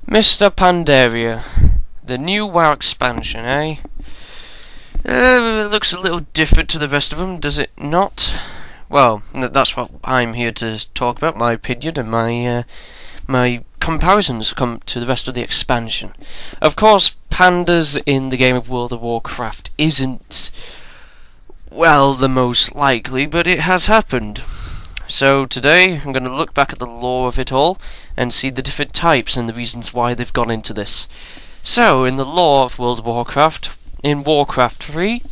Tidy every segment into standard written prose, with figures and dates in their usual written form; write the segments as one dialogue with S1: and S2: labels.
S1: Mr. Pandaria, the new WoW expansion, eh? It looks a little different to the rest of them, does it not? Well, that's what I'm here to talk about, my opinion and my comparisons come to the rest of the expansion. Of course, pandas in the game of World of Warcraft isn't, well, the most likely, but it has happened. So today I'm going to look back at the lore of it all and see the different types and the reasons why they've gone into this. So, in the lore of World of Warcraft, in Warcraft 3,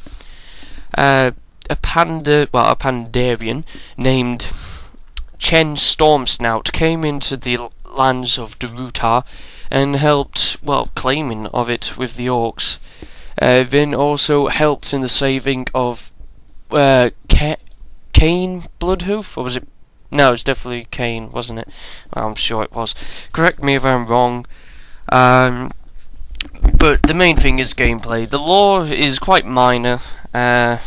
S1: a pandarian named Chen Stormsnout came into the lands of Darutar and helped, well, claiming of it with the orcs. Then also helped in the saving of Cain Bloodhoof, or was it? No, it's definitely Cain, wasn't it? Well, I'm sure it was. Correct me if I'm wrong. But the main thing is gameplay. The lore is quite minor to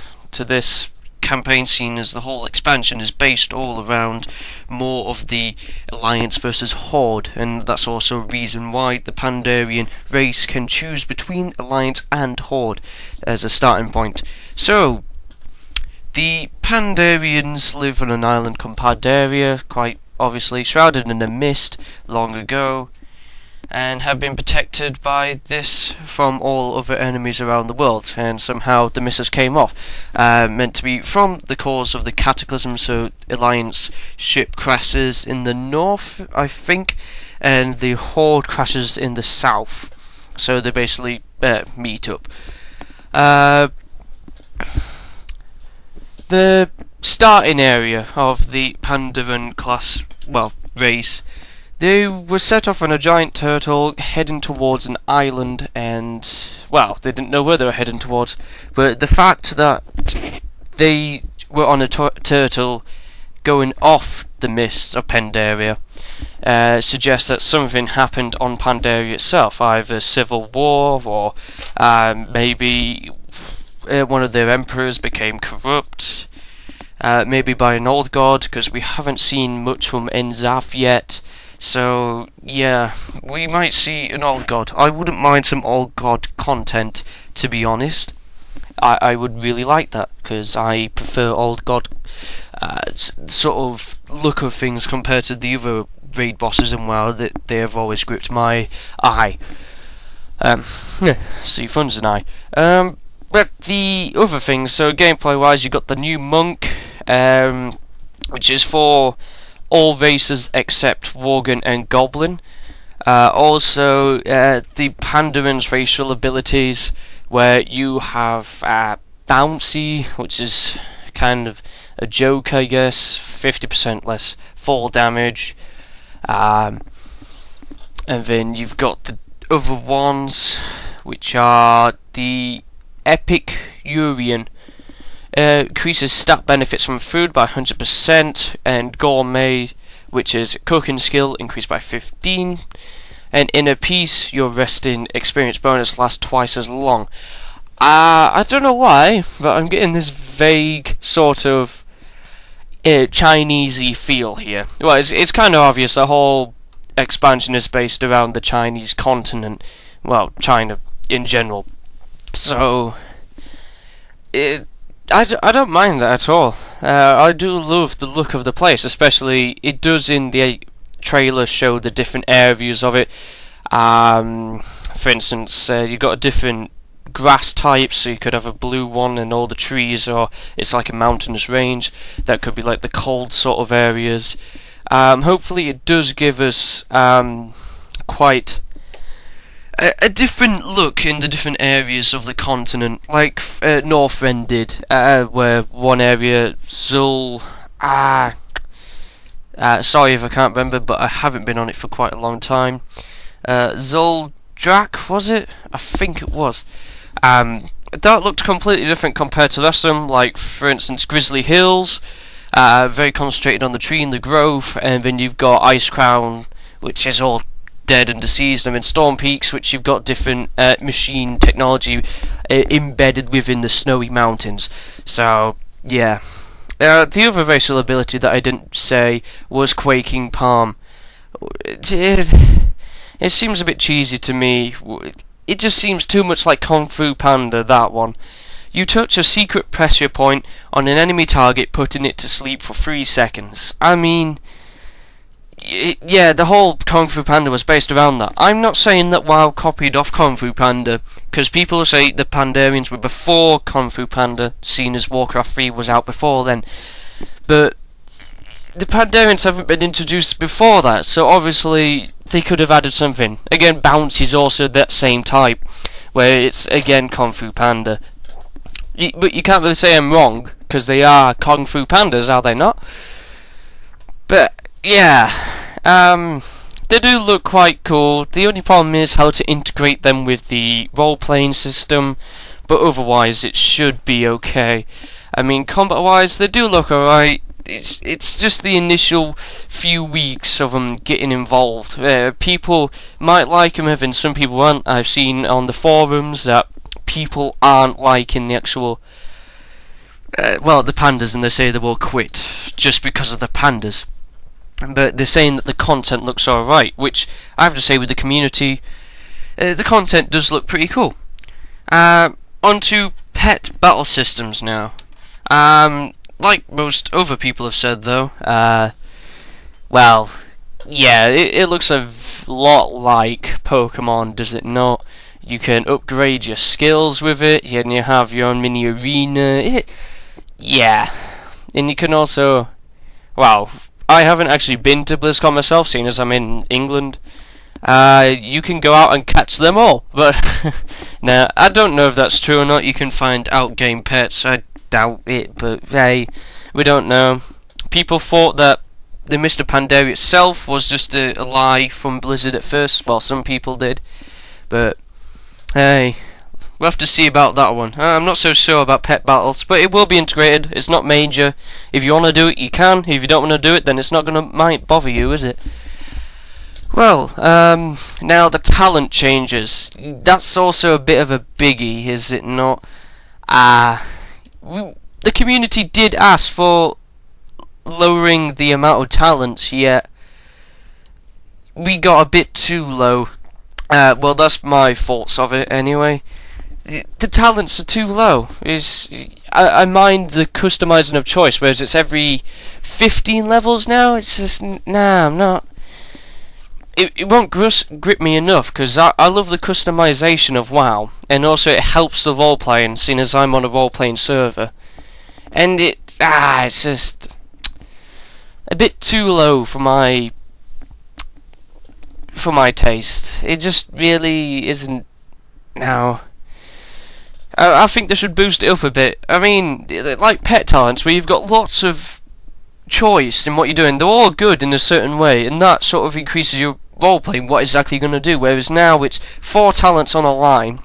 S1: this campaign scene, as the whole expansion is based all around more of the Alliance versus Horde, and that's also a reason why the Pandarian race can choose between Alliance and Horde as a starting point. So, the Pandarians live on an island called Pandaria, quite obviously shrouded in a mist long ago, and have been protected by this from all other enemies around the world, and somehow the missiles came off. Meant to be from the cause of the cataclysm, so Alliance ship crashes in the north, I think, and the Horde crashes in the south. So they basically meet up. The starting area of the Pandaren class, well, race, they were set off on a giant turtle heading towards an island, and, well, they didn't know where they were heading towards, but the fact that they were on a turtle going off the mists of Pandaria suggests that something happened on Pandaria itself, either civil war or maybe one of their emperors became corrupt, maybe by an old god, because we haven't seen much from Enzaf yet. So yeah, we might see an old god. I wouldn't mind some old god content, to be honest. I would really like that, because I prefer old god sort of look of things compared to the other raid bosses in WoW that they have always gripped my eye. See, fun's an eye. But the other things, so gameplay wise, you got the new monk, which is for all races except Worgen and Goblin. Also, the Pandaran's racial abilities, where you have Bouncy, which is kind of a joke, I guess, 50% less fall damage. And then you've got the other ones, which are the Epic Urian. Increases stat benefits from food by 100%, and Gourmet, which is cooking skill, increased by 15. And Inner Peace, your resting experience bonus lasts twice as long. I don't know why, but I'm getting this vague sort of Chinesey feel here. Well, it's kind of obvious. The whole expansion is based around the Chinese continent. Well, China in general. So I don't mind that at all. I do love the look of the place, especially it does in the trailer show the different areas of it. For instance, you've got a different grass types, so you could have a blue one and all the trees, or it's like a mountainous range. That could be like the cold sort of areas. Hopefully it does give us quite a different look in the different areas of the continent, like Northrend did, where one area, Zul, sorry if I can't remember, but I haven't been on it for quite a long time. Zuldrak, was it? I think it was. That looked completely different compared to the rest of them, like, for instance, Grizzly Hills, very concentrated on the tree and the grove, and then you've got Ice Crown, which is all dead and deceased, and then Storm Peaks, which you've got different machine technology embedded within the snowy mountains. So yeah, the other racial ability that I didn't say was Quaking Palm. It seems a bit cheesy to me. It just seems too much like Kung Fu Panda, that one. You touch a secret pressure point on an enemy target, putting it to sleep for 3 seconds. I mean, yeah, the whole Kung Fu Panda was based around that. I'm not saying that WoW copied off Kung Fu Panda, because people say the Pandarians were before Kung Fu Panda, seeing as Warcraft 3 was out before then. But the Pandarians haven't been introduced before that, so obviously they could have added something. Again, Bounce is also that same type, where it's again Kung Fu Panda. But you can't really say I'm wrong, because they are Kung Fu Pandas, are they not? But yeah, they do look quite cool. The only problem is how to integrate them with the role-playing system, but otherwise it should be okay. I mean, combat-wise, they do look alright. It's just the initial few weeks of them getting involved. People might like them, and some people aren't. I've seen on the forums that people aren't liking the actual, well, the pandas, and they say they will quit just because of the pandas. But they're saying that the content looks alright, which I have to say, with the community, the content does look pretty cool. Onto pet battle systems now. Like most other people have said, though, well, yeah, it looks a lot like Pokemon, does it not? You can upgrade your skills with it, and you have your own mini arena. Yeah, and you can also, well, I haven't actually been to BlizzCon myself, seeing as I'm in England. You can go out and catch them all, but now I don't know if that's true or not. You can find out-game pets. I doubt it, but hey, we don't know. People thought that the Mr. Pandaria itself was just a lie from Blizzard at first. Well, some people did, but hey, we'll have to see about that one. I'm not so sure about pet battles, but it will be integrated. It's not major. If you want to do it, you can. If you don't want to do it, then it's not might bother you, is it? Well, now the talent changes. That's also a bit of a biggie, is it not? The community did ask for lowering the amount of talents, yet we got a bit too low. Well, that's my thoughts of it anyway. The talents are too low. I mind the customizing of choice, whereas it's every 15 levels now. It's just, nah, I'm not. It won't grip me enough, because I love the customization of WoW, and also it helps the role-playing, seeing as I'm on a role-playing server. And it's just a bit too low for my taste. It just really isn't now. I think they should boost it up a bit. I mean, like pet talents, where you've got lots of choice in what you're doing. They're all good in a certain way, and that sort of increases your role-playing, what exactly you're going to do. Whereas now it's 4 talents on a line,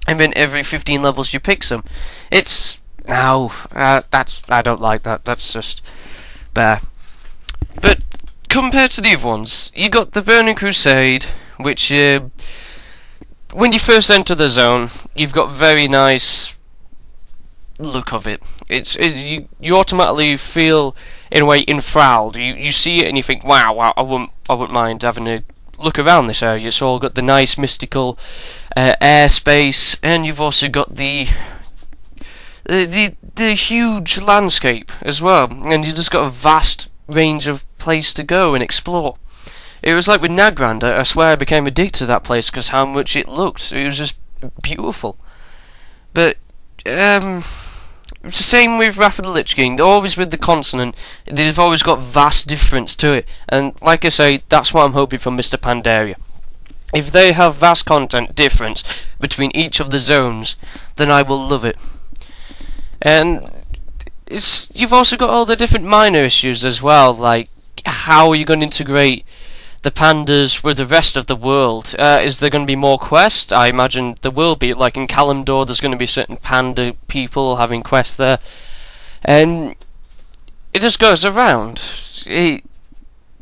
S1: and then every 15 levels you pick some. It's no, I don't like that. That's just bad. But compared to the other ones, you got the Burning Crusade, which when you first enter the zone, you've got very nice look of it. You automatically feel, in a way, enthralled. You see it and you think, wow, I wouldn't mind having a look around this area. It's all got the nice mystical airspace, and you've also got the huge landscape as well, and you just got a vast range of place to go and explore. It was like with Nagrand. I swear I became addicted to that place because how much it looked. It was just beautiful. But it's the same with Wrath of the Lich King. They're always with the consonant. They've always got vast difference to it. And like I say, that's what I'm hoping for Mr. Pandaria. If they have vast content difference between each of the zones, then I will love it. And you've also got all the different minor issues as well, like how are you going to integrate the pandas with the rest of the world? Is there going to be more quests? I imagine there will be. Like in Kalimdor, there's going to be certain panda people having quests there, and it just goes around. It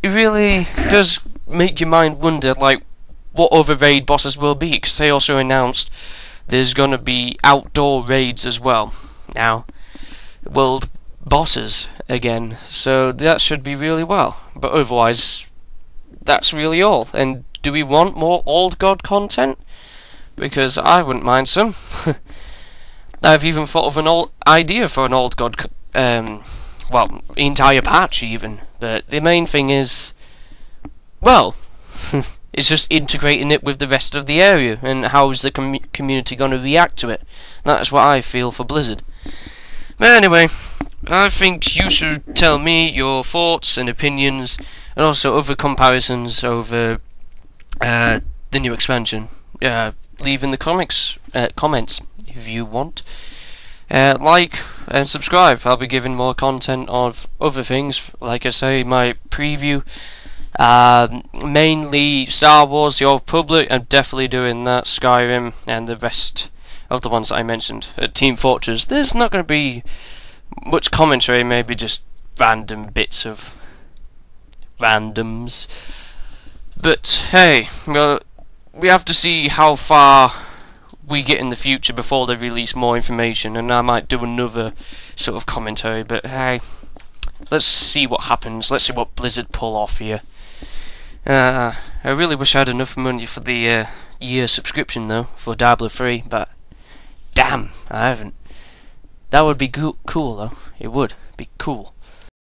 S1: really does make your mind wonder, like what other raid bosses will be, because they also announced there's going to be outdoor raids as well now, world bosses again, so that should be really well. But otherwise, that's really all. And do we want more Old God content? Because I wouldn't mind some. I've even thought of an old idea for an Old God, well, entire patch even. But the main thing is, well, it's just integrating it with the rest of the area, and how is the community going to react to it? That's what I feel for Blizzard. But anyway, I think you should tell me your thoughts and opinions, and also other comparisons over the new expansion. Leave in the comments if you want. Like and subscribe. I'll be giving more content of other things. Like I say, my preview. Mainly Star Wars, The Old Republic. I'm definitely doing that. Skyrim and the rest of the ones that I mentioned. Team Fortress, there's not going to be much commentary, maybe just random bits of randoms. But hey, well, we have to see how far we get in the future before they release more information, and I might do another sort of commentary. But hey, let's see what happens. Let's see what Blizzard pull off here. I really wish I had enough money for the year subscription though for Diablo 3, but damn, I haven't. That would be cool though. It would be cool.